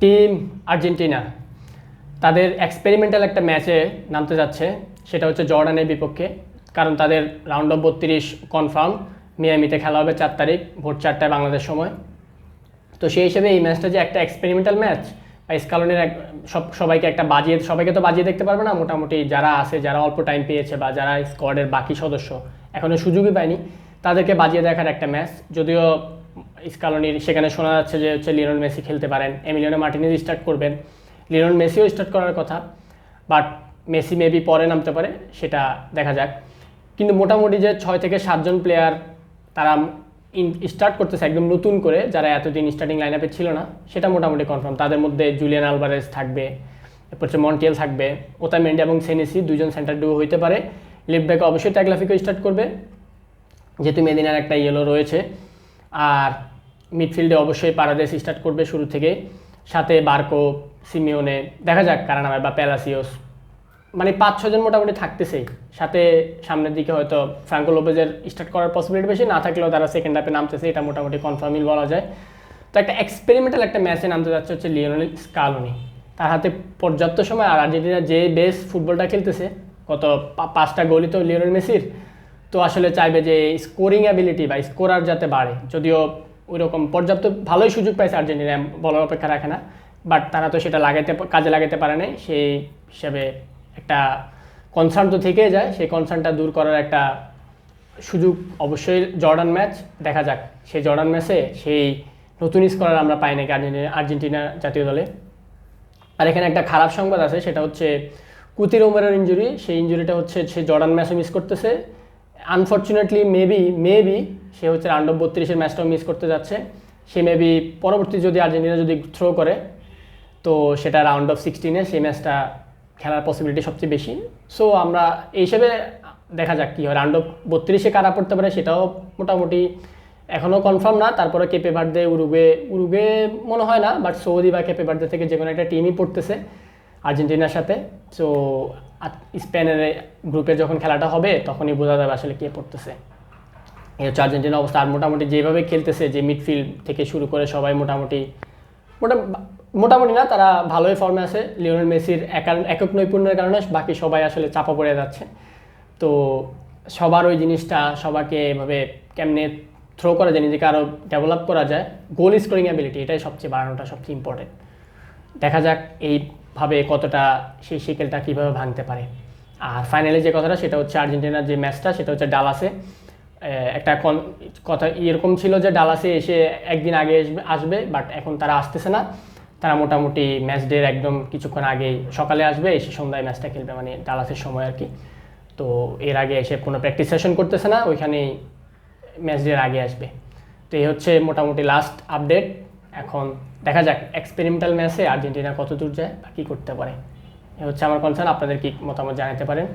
Team Argentina তাদের experimental একটা ম্যাচে নামতে যাচ্ছে, সেটা হচ্ছে জর্ডানের বিপক্ষে। কারণ তাদের রাউন্ড অফ 32 কনফার্ম, মিয়ামিতে খেলা হবে 4 তারিখ ভোর 4টায় বাংলাদেশ সময়। তো সেই হিসেবে এই ম্যাচটা যে একটা এক্সপেরিমেন্টাল ম্যাচ বা স্কালনের সবাইকে একটা বাজিয়ে, সবাইকে তো বাজিয়ে দেখতে পারবে না, মোটামুটি যারা আছে, যারা অল্প টাইম পেয়েছে বা যারা স্কোয়াডের বাকি সদস্য এখনও সুযোগই পায়নি, তাদেরকে বাজিয়ে দেখার একটা ম্যাচ। যদিও স্কালনির সেখানে শোনা যাচ্ছে যে হচ্ছে লিওনেল মেসি খেলতে পারেন, এমিলিয়ানো মার্টিনেজ স্টার্ট করবেন, লিওনেল মেসিও স্টার্ট করার কথা, বাট মেসি মেবি পরে নামতে পারে, সেটা দেখা যাক। কিন্তু মোটামুটি যে 6 থেকে 7 জন প্লেয়ার তারা স্টার্ট করতেছে একদম নতুন করে, যারা এতদিন স্টার্টিং লাইন আপে ছিল না, সেটা মোটামুটি কনফার্ম। তাদের মধ্যে জুলিয়ান আলভারেজ থাকবে, এরপর হচ্ছে মন্টিয়েল থাকবে, ওতামেন্ডি এবং সেনেসি 2জন সেন্টার ডুও হইতে পারে। লেফট ব্যাক অবশ্যই ট্যাগলাফিকেও স্টার্ট করবে, যেহেতু মেদিনার একটা ইয়েলো রয়েছে। আর মিডফিল্ডে অবশ্যই পারাদেস স্টার্ট করবে শুরু থেকে, সাথে বার্কো, সিমিওনে, দেখা যাক কারা নামে, বা প্যালাসিওস, মানে 5-6 জন মোটামুটি থাকতেছেই। সাথে সামনের দিকে হয়তো ফ্রাঙ্কো লোপেজের স্টার্ট করার পসিবিলিটি বেশি, না থাকলেও তারা সেকেন্ড হাফে নামতেছে, এটা মোটামুটি কনফার্মই বলা যায়। তো একটা এক্সপেরিমেন্টাল একটা ম্যাচে নামতে যাচ্ছে হচ্ছে লিওনেল স্কালোনি। তার হাতে পর্যাপ্ত সময়, আর আর্জেন্টিনা যে বেস ফুটবলটা খেলতেছে, কত 5টা গোলই তো লিওনেল মেসির, তো আসলে চাইবে যে স্কোরিং অ্যাবিলিটি বা স্কোরার যাতে বাড়ে। যদিও ওই রকম পর্যাপ্ত ভালোই সুযোগ পাইছে আর্জেন্টিনা, বলার অপেক্ষা রাখে না, বাট তারা তো সেটা কাজে লাগাতে পারে নাই। সেই হিসাবে একটা কনসার্ন তো থেকেই যায়, সেই কনসার্নটা দূর করার একটা সুযোগ অবশ্যই জর্ডান ম্যাচ। দেখা যাক সেই জর্ডান ম্যাচে সেই নতুন স্কোরার আমরা পাই নাকি আর্জেন্টিনা জাতীয় দলে। আর এখানে একটা খারাপ সংবাদ আছে, সেটা হচ্ছে কুতির ওমরের ইঞ্জুরি। সেই ইঞ্জুরিটা হচ্ছে সে জর্ডান ম্যাচও মিস করতেছে, আনফর্চুনেটলি মেবি সে হচ্ছে রাউন্ড অফ 32-এর ম্যাচটাও মিস করতে যাচ্ছে। সে মেবি পরবর্তী যদি আর্জেন্টিনা যদি থ্রো করে, তো সেটা রাউন্ড অফ 16-এ সেই ম্যাচটা খেলার পসিবিলিটি সবচেয়ে বেশি। সো আমরা এই হিসেবে দেখা যাক কী হয়, রাউন্ড অফ 32-এ কারা পড়তে পারে সেটাও মোটামুটি এখনও কনফার্ম না। তারপরে কেপে ভার্দে, উরুগে মনে হয় না, বাট সৌদি বা কেপে ভার্দে থেকে যে কোনো একটা টিমই পড়তেছে আর্জেন্টিনার সাথে। সো স্পেনের গ্রুপে যখন খেলাটা হবে তখনই বোঝা যাবে আসলে কে পড়তেছে। এই হচ্ছে আর্জেন্টিনার অবস্থা। আর মোটামুটি যেভাবে খেলতেছে, যে মিডফিল্ড থেকে শুরু করে সবাই মোটামুটি না, তারা ভালোই ফর্মে আছে। লিওনেল মেসির একক নৈপুণ্যের কারণে বাকি সবাই আসলে চাপা পড়ে যাচ্ছে। তো সবার ওই জিনিসটা, সবাইকে এভাবে কেমনে থ্রো করা যায়, নিজেকে আরও ডেভেলপ করা যায়, গোল স্কোরিং অ্যাবিলিটি, এটাই সবচেয়ে বাড়ানোটা সবচেয়ে ইম্পর্টেন্ট। দেখা যাক এইভাবে কতটা সেই শিকেলটা কীভাবে ভাঙতে পারে। আর ফাইনালি যে কথাটা, সেটা হচ্ছে আর্জেন্টিনার যে ম্যাচটা, সেটা হচ্ছে ডালাসে। একটা কথা এরকম ছিল যে ডালাসে এসে একদিন আগে আসবে, বাট এখন তারা আসতেছে না। তারা মোটামুটি ম্যাচ ডের একদম কিছুক্ষণ আগেই সকালে আসবে, এসে সন্ধ্যায় ম্যাচটা খেলবে, মানে ডালাসের সময় আর কি। তো এর আগে এসে কোনো প্র্যাকটিস সেশন করতেছে না, ওইখানেই ম্যাচ ডের আগে আসবে। তো এই হচ্ছে মোটামুটি লাস্ট আপডেট। এখন দেখা যাক এক্সপেরিমেন্টাল ম্যাচে আর্জেন্টিনা কত দূর যায় বা কী করতে পারে। এ হচ্ছে আমার কনসার্ন। আপনাদের কি মতামত জানাতে পারেন।